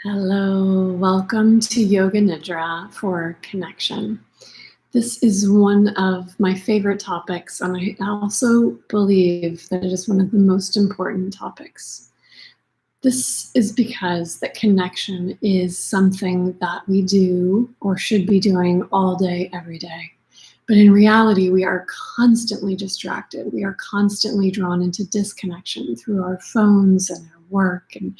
Hello, welcome to Yoga Nidra for connection. This is one of my favorite topics, and I also believe that it is one of the most important topics. This is because that connection is something that we do or should be doing all day, every day. But in reality, we are constantly distracted. We are constantly drawn into disconnection through our phones and our work and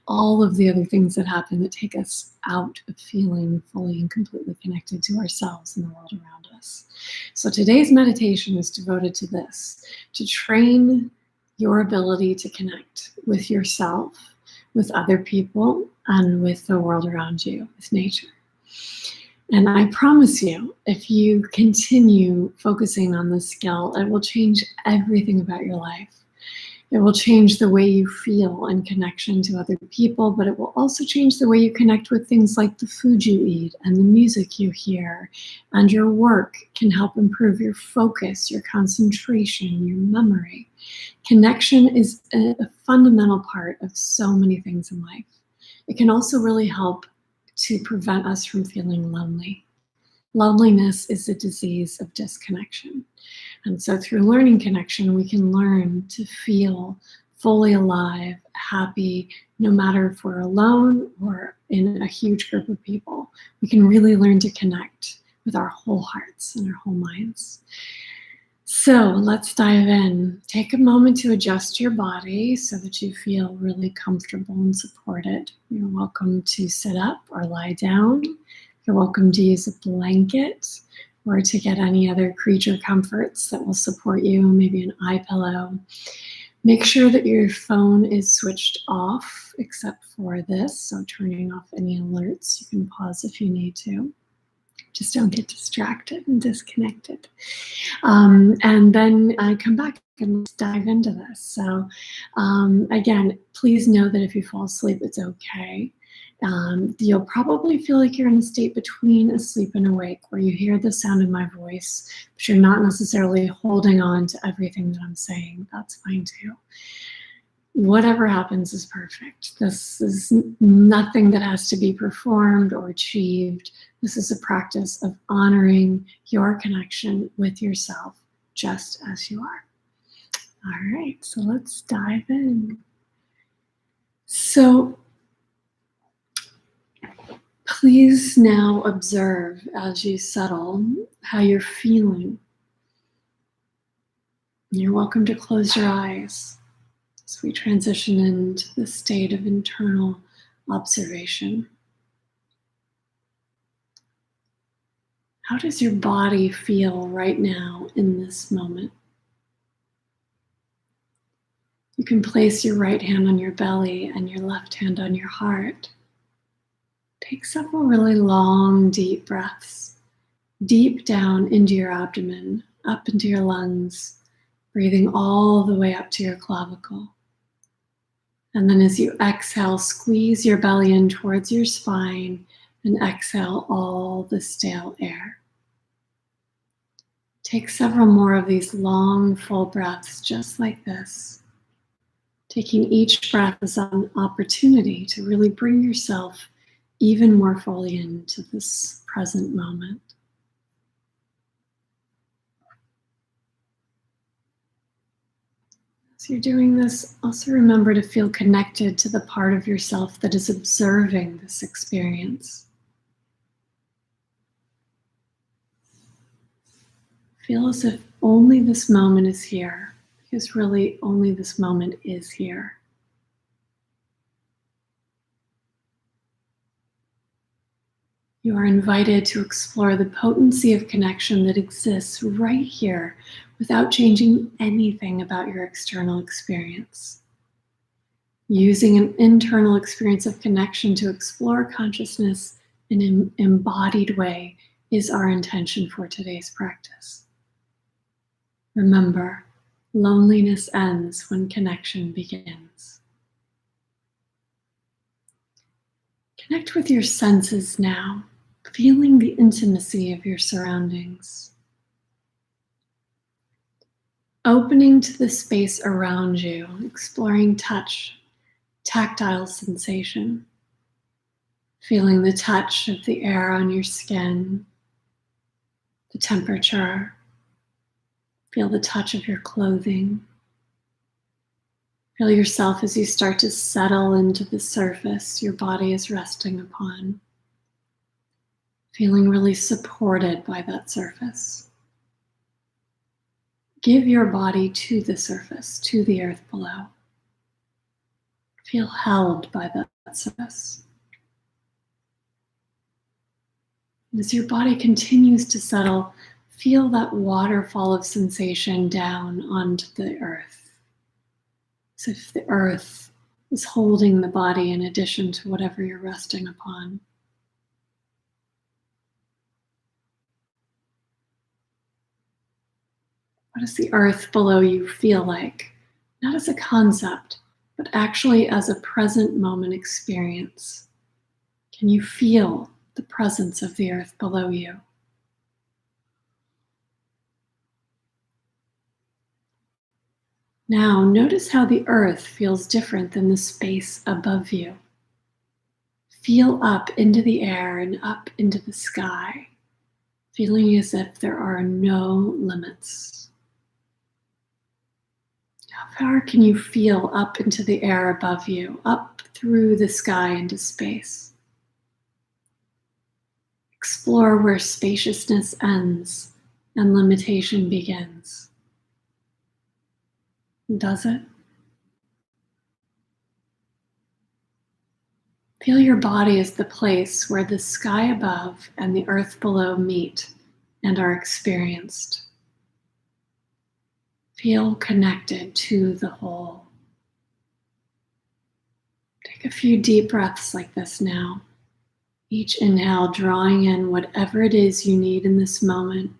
all of the other things that happen that take us out of feeling fully and completely connected to ourselves and the world around us. So today's meditation is devoted to this, to train your ability to connect with yourself, with other people, and with the world around you, with nature. And I promise you, if you continue focusing on this skill, it will change everything about your life. It will change the way you feel in connection to other people, but it will also change the way you connect with things like the food you eat and the music you hear. And your work can help improve your focus, your concentration, your memory. Connection is a fundamental part of so many things in life. It can also really help to prevent us from feeling lonely. Loneliness is a disease of disconnection. And so through learning connection, we can learn to feel fully alive, happy, no matter if we're alone or in a huge group of people. We can really learn to connect with our whole hearts and our whole minds. So let's dive in. Take a moment to adjust your body so that you feel really comfortable and supported. You're welcome to sit up or lie down. You're welcome to use a blanket or to get any other creature comforts that will support you, maybe an eye pillow. Make sure that your phone is switched off except for this, so turning off any alerts. You can pause if you need to. Just don't get distracted and disconnected. And then come back and let's dive into this. So again, please know that if you fall asleep, it's okay. You'll probably feel like you're in a state between asleep and awake, where you hear the sound of my voice, but you're not necessarily holding on to everything that I'm saying. That's fine too. Whatever happens is perfect. This is nothing that has to be performed or achieved. This is a practice of honoring your connection with yourself just as you are. All right, so let's dive in. So please now observe as you settle how you're feeling. You're welcome to close your eyes as we transition into the state of internal observation. How does your body feel right now in this moment? You can place your right hand on your belly and your left hand on your heart. Take several really long, deep breaths, deep down into your abdomen, up into your lungs, breathing all the way up to your clavicle. And then as you exhale, squeeze your belly in towards your spine and exhale all the stale air. Take several more of these long, full breaths just like this. Taking each breath as an opportunity to really bring yourself even more fully into this present moment. As you're doing this, also remember to feel connected to the part of yourself that is observing this experience. Feel as if only this moment is here, because really only this moment is here. You are invited to explore the potency of connection that exists right here without changing anything about your external experience. Using an internal experience of connection to explore consciousness in an embodied way is our intention for today's practice. Remember, loneliness ends when connection begins. Connect with your senses now, feeling the intimacy of your surroundings. Opening to the space around you, exploring touch, tactile sensation. Feeling the touch of the air on your skin, the temperature. Feel the touch of your clothing. Feel yourself as you start to settle into the surface your body is resting upon. Feeling really supported by that surface. Give your body to the surface, to the earth below. Feel held by that surface. And as your body continues to settle, feel that waterfall of sensation down onto the earth. As if the earth is holding the body in addition to whatever you're resting upon. What does the earth below you feel like? Not as a concept, but actually as a present moment experience. Can you feel the presence of the earth below you? Now, notice how the earth feels different than the space above you. Feel up into the air and up into the sky, feeling as if there are no limits. How far can you feel up into the air above you, up through the sky into space? Explore where spaciousness ends and limitation begins. Does it? Feel your body as the place where the sky above and the earth below meet and are experienced. Feel connected to the whole. Take a few deep breaths like this now. Each inhale drawing in whatever it is you need in this moment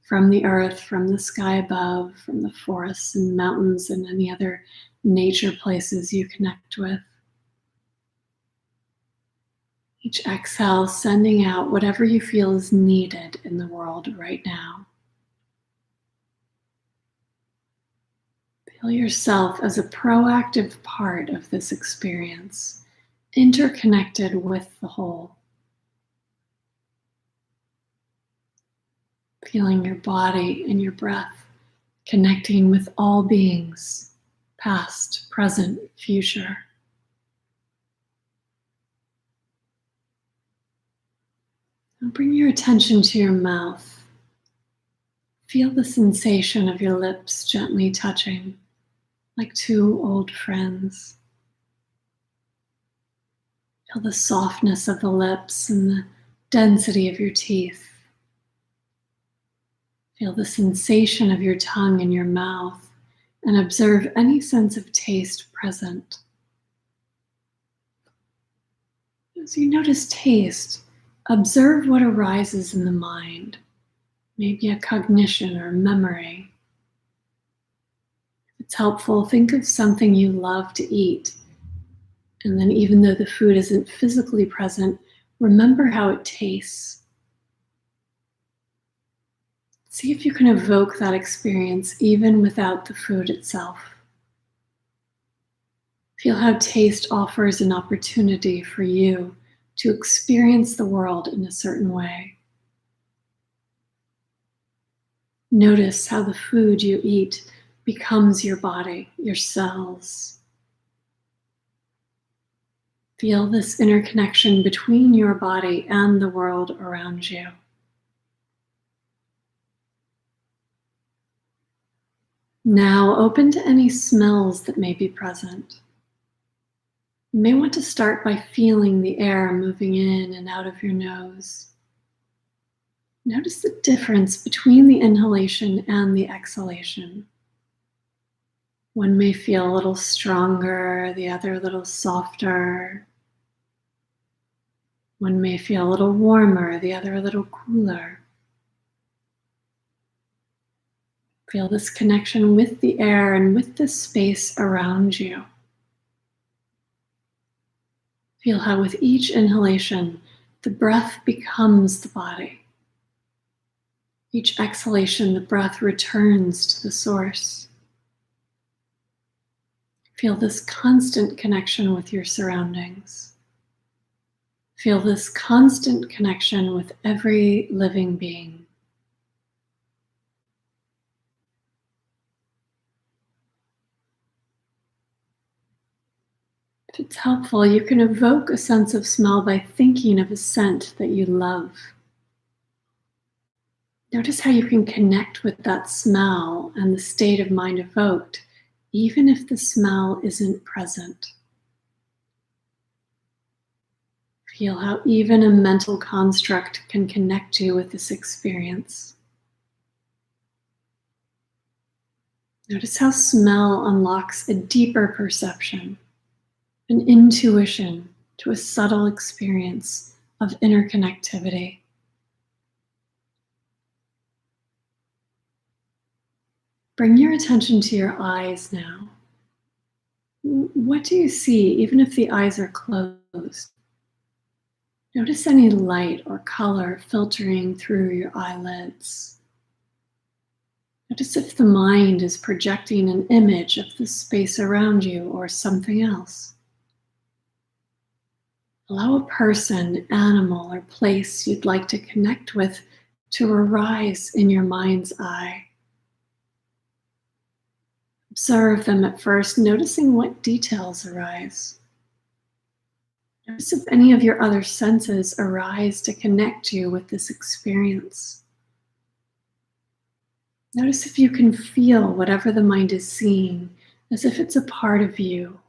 from the earth, from the sky above, from the forests and mountains and any other nature places you connect with. Each exhale sending out whatever you feel is needed in the world right now. Feel yourself as a proactive part of this experience, interconnected with the whole. Feeling your body and your breath connecting with all beings, past, present, future. Now bring your attention to your mouth. Feel the sensation of your lips gently touching, like two old friends. Feel the softness of the lips and the density of your teeth. Feel the sensation of your tongue in your mouth and observe any sense of taste present. As you notice taste, observe what arises in the mind, maybe a cognition or memory. If it's helpful, think of something you love to eat, and then even though the food isn't physically present, remember how it tastes. See if you can evoke that experience even without the food itself. Feel how taste offers an opportunity for you to experience the world in a certain way. Notice how the food you eat becomes your body, your cells. Feel this interconnection between your body and the world around you. Now open to any smells that may be present. You may want to start by feeling the air moving in and out of your nose. Notice the difference between the inhalation and the exhalation. One may feel a little stronger, the other a little softer. One may feel a little warmer, the other a little cooler. Feel this connection with the air and with the space around you. Feel how with each inhalation, the breath becomes the body. Each exhalation, the breath returns to the source. Feel this constant connection with your surroundings. Feel this constant connection with every living being. If it's helpful, you can evoke a sense of smell by thinking of a scent that you love. Notice how you can connect with that smell and the state of mind evoked, even if the smell isn't present. Feel how even a mental construct can connect you with this experience. Notice how smell unlocks a deeper perception, an intuition to a subtle experience of interconnectivity. Bring your attention to your eyes now. What do you see, even if the eyes are closed? Notice any light or color filtering through your eyelids. Notice if the mind is projecting an image of the space around you or something else. Allow a person, animal, or place you'd like to connect with to arise in your mind's eye. Observe them at first, noticing what details arise. Notice if any of your other senses arise to connect you with this experience. Notice if you can feel whatever the mind is seeing, as if it's a part of you.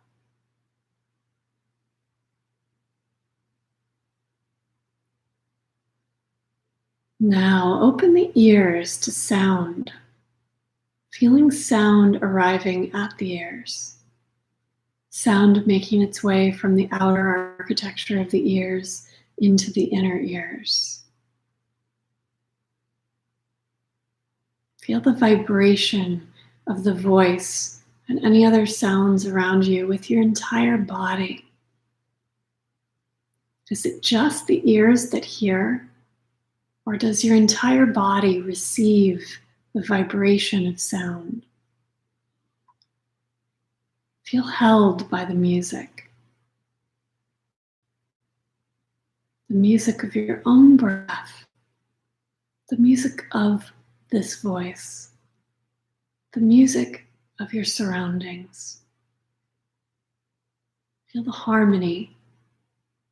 Now, open the ears to sound, feeling sound arriving at the ears. Sound making its way from the outer architecture of the ears into the inner ears. Feel the vibration of the voice and any other sounds around you with your entire body. Is it just the ears that hear, or does your entire body receive the vibration of sound? Feel held by the music of your own breath, the music of this voice, the music of your surroundings. Feel the harmony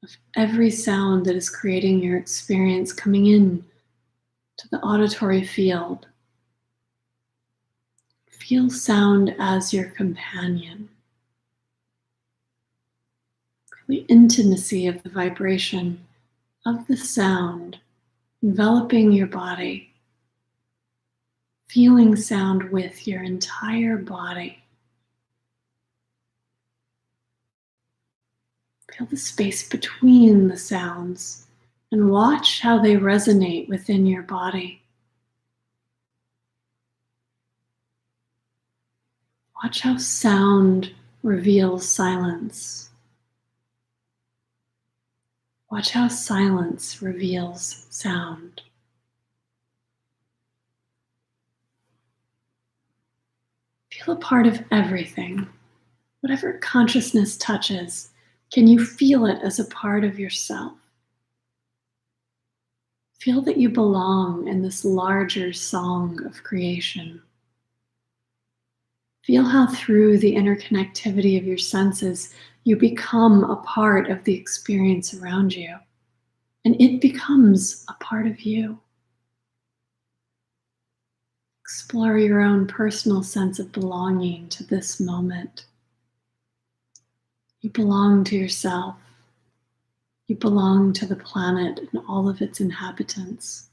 of every sound that is creating your experience coming in to the auditory field. Feel sound as your companion. The intimacy of the vibration of the sound enveloping your body, feeling sound with your entire body. Feel the space between the sounds and watch how they resonate within your body. Watch how sound reveals silence. Watch how silence reveals sound. Feel a part of everything. Whatever consciousness touches, can you feel it as a part of yourself? Feel that you belong in this larger song of creation. Feel how through the interconnectivity of your senses, you become a part of the experience around you, and it becomes a part of you. Explore your own personal sense of belonging to this moment. You belong to yourself. You belong to the planet and all of its inhabitants.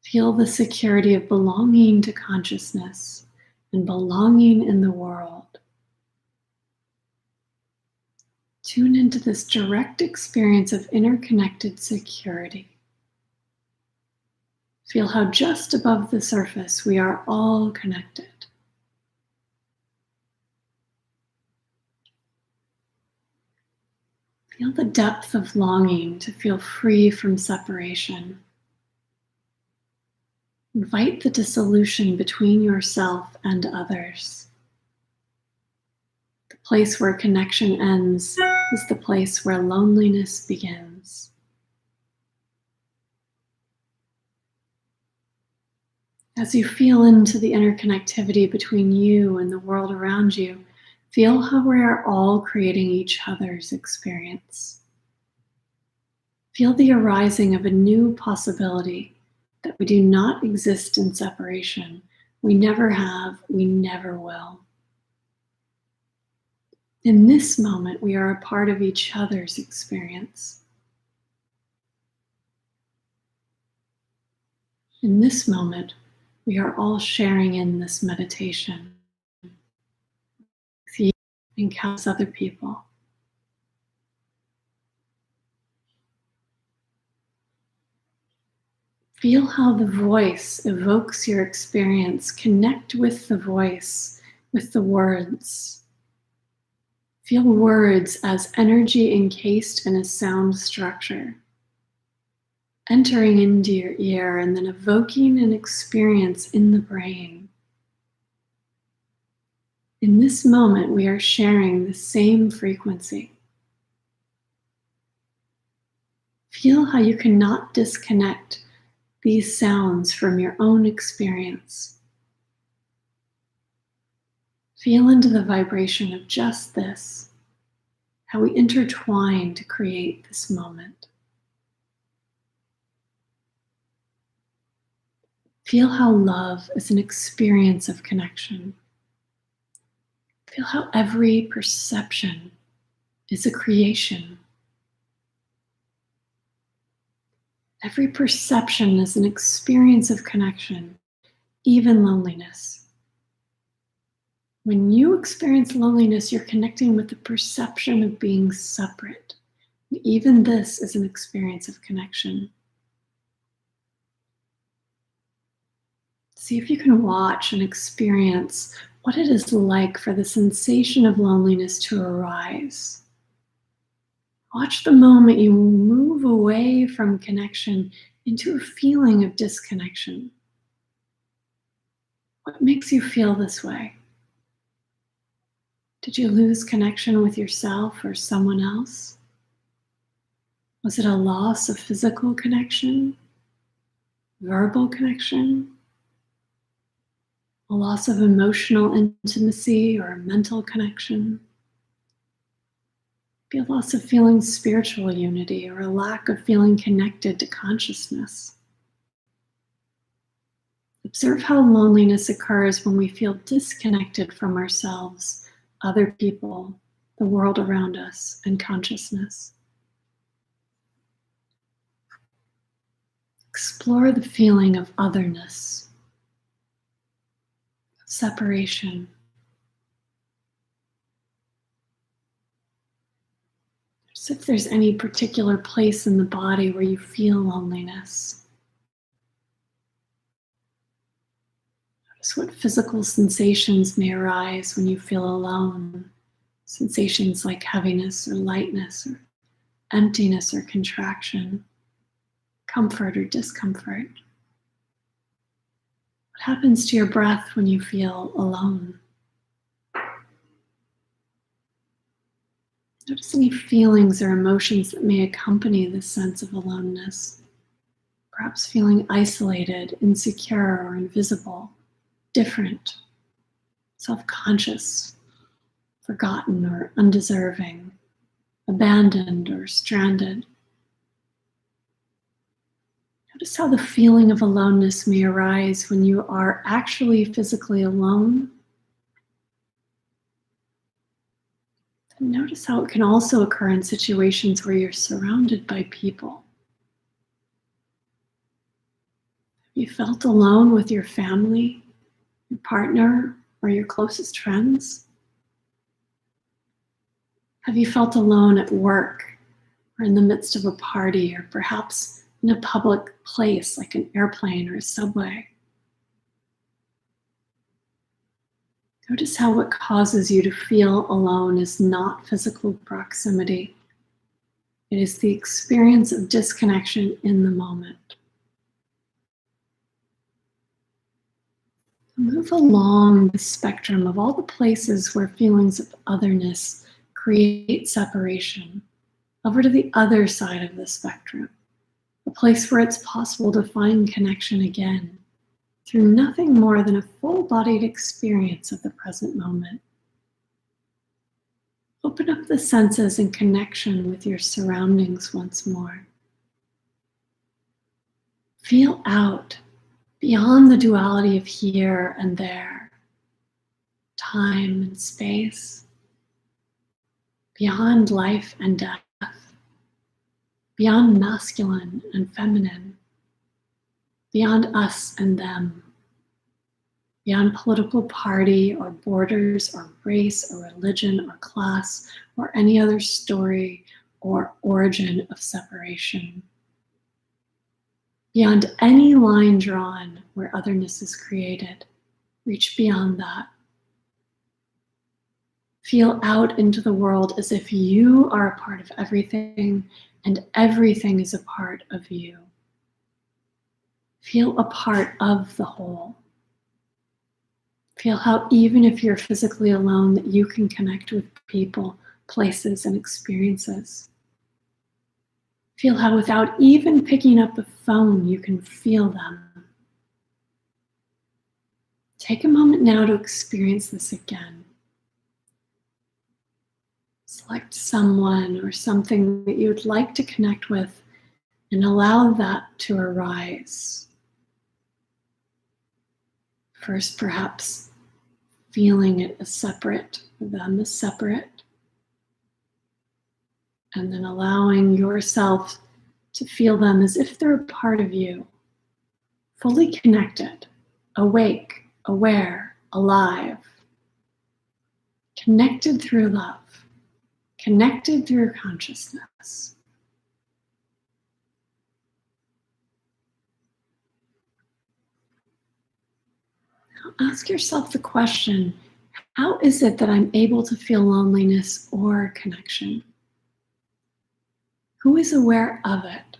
Feel the security of belonging to consciousness and belonging in the world. Tune into this direct experience of interconnected security. Feel how just above the surface we are all connected. Feel the depth of longing to feel free from separation. Invite the dissolution between yourself and others. The place where connection ends is the place where loneliness begins. As you feel into the interconnectivity between you and the world around you, feel how we are all creating each other's experience. Feel the arising of a new possibility that we do not exist in separation. We never have, we never will. In this moment, we are a part of each other's experience. In this moment, we are all sharing in this meditation with you and countless other people. Feel how the voice evokes your experience. Connect with the voice, with the words. Feel words as energy encased in a sound structure, entering into your ear and then evoking an experience in the brain. In this moment, we are sharing the same frequency. Feel how you cannot disconnect these sounds from your own experience. Feel into the vibration of just this, how we intertwine to create this moment. Feel how love is an experience of connection. Feel how every perception is a creation. Every perception is an experience of connection, even loneliness. When you experience loneliness, you're connecting with the perception of being separate. And even this is an experience of connection. See if you can watch and experience what it is like for the sensation of loneliness to arise. Watch the moment you move away from connection into a feeling of disconnection. What makes you feel this way? Did you lose connection with yourself or someone else? Was it a loss of physical connection? Verbal connection? A loss of emotional intimacy or mental connection? Be a loss of feeling spiritual unity or a lack of feeling connected to consciousness. Observe how loneliness occurs when we feel disconnected from ourselves, other people, the world around us, and consciousness. Explore the feeling of otherness, of separation. As if there's any particular place in the body where you feel loneliness. Notice what physical sensations may arise when you feel alone. Sensations like heaviness or lightness or emptiness or contraction, comfort or discomfort. What happens to your breath when you feel alone? Notice any feelings or emotions that may accompany this sense of aloneness. Perhaps feeling isolated, insecure, or invisible, different, self-conscious, forgotten or undeserving, abandoned or stranded. Notice how the feeling of aloneness may arise when you are actually physically alone. And notice how it can also occur in situations where you're surrounded by people. Have you felt alone with your family, your partner, or your closest friends? Have you felt alone at work or in the midst of a party or perhaps in a public place like an airplane or a subway? Notice how what causes you to feel alone is not physical proximity. It is the experience of disconnection in the moment. Move along the spectrum of all the places where feelings of otherness create separation over to the other side of the spectrum, a place where it's possible to find connection again through nothing more than a full-bodied experience of the present moment. Open up the senses in connection with your surroundings once more. Feel out beyond the duality of here and there, time and space, beyond life and death, beyond masculine and feminine, beyond us and them, beyond political party or borders or race or religion or class or any other story or origin of separation. Beyond any line drawn where otherness is created, reach beyond that. Feel out into the world as if you are a part of everything and everything is a part of you. Feel a part of the whole. Feel how even if you're physically alone, that you can connect with people, places, and experiences. Feel how without even picking up the phone, you can feel them. Take a moment now to experience this again. Select someone or something that you would like to connect with and allow that to arise. First, perhaps feeling it as separate, them as separate, and then allowing yourself to feel them as if they're a part of you, fully connected, awake, aware, alive, connected through love, connected through consciousness. Now ask yourself the question, how is it that I'm able to feel loneliness or connection? Who is aware of it?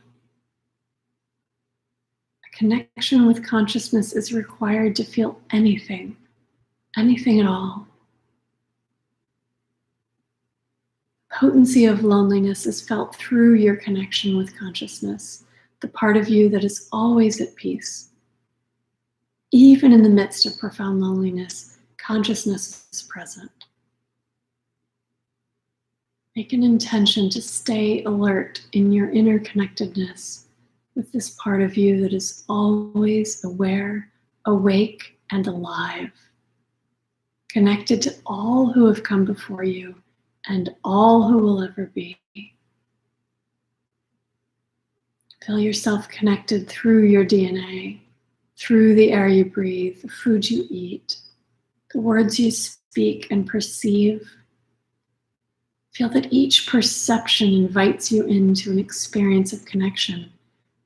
A connection with consciousness is required to feel anything at all. Potency of loneliness is felt through your connection with consciousness, the part of you that is always at peace. Even in the midst of profound loneliness, consciousness is present. Make an intention to stay alert in your interconnectedness with this part of you that is always aware, awake, and alive, connected to all who have come before you and all who will ever be. Feel yourself connected through your DNA, through the air you breathe, the food you eat, the words you speak and perceive. Feel that each perception invites you into an experience of connection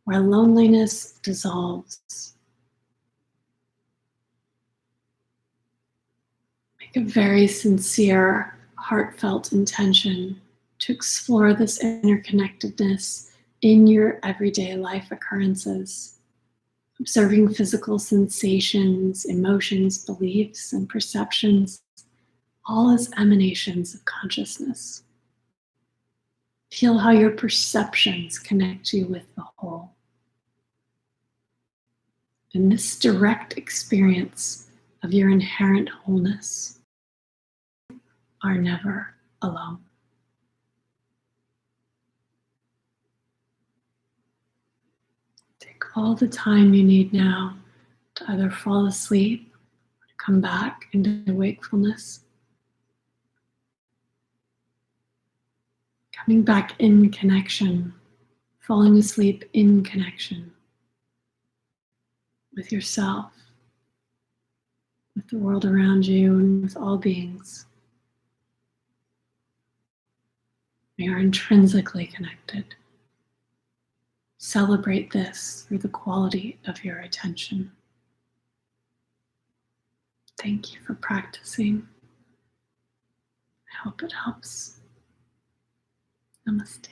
where loneliness dissolves. Make a very sincere, heartfelt intention to explore this interconnectedness in your everyday life occurrences, observing physical sensations, emotions, beliefs, and perceptions, all as emanations of consciousness. Feel how your perceptions connect you with the whole. In this direct experience of your inherent wholeness, you are never alone. Take all the time you need now to either fall asleep or to come back into wakefulness. Coming back in connection, falling asleep in connection with yourself, with the world around you, and with all beings. We are intrinsically connected. Celebrate this through the quality of your attention. Thank you for practicing. I hope it helps. Namaste.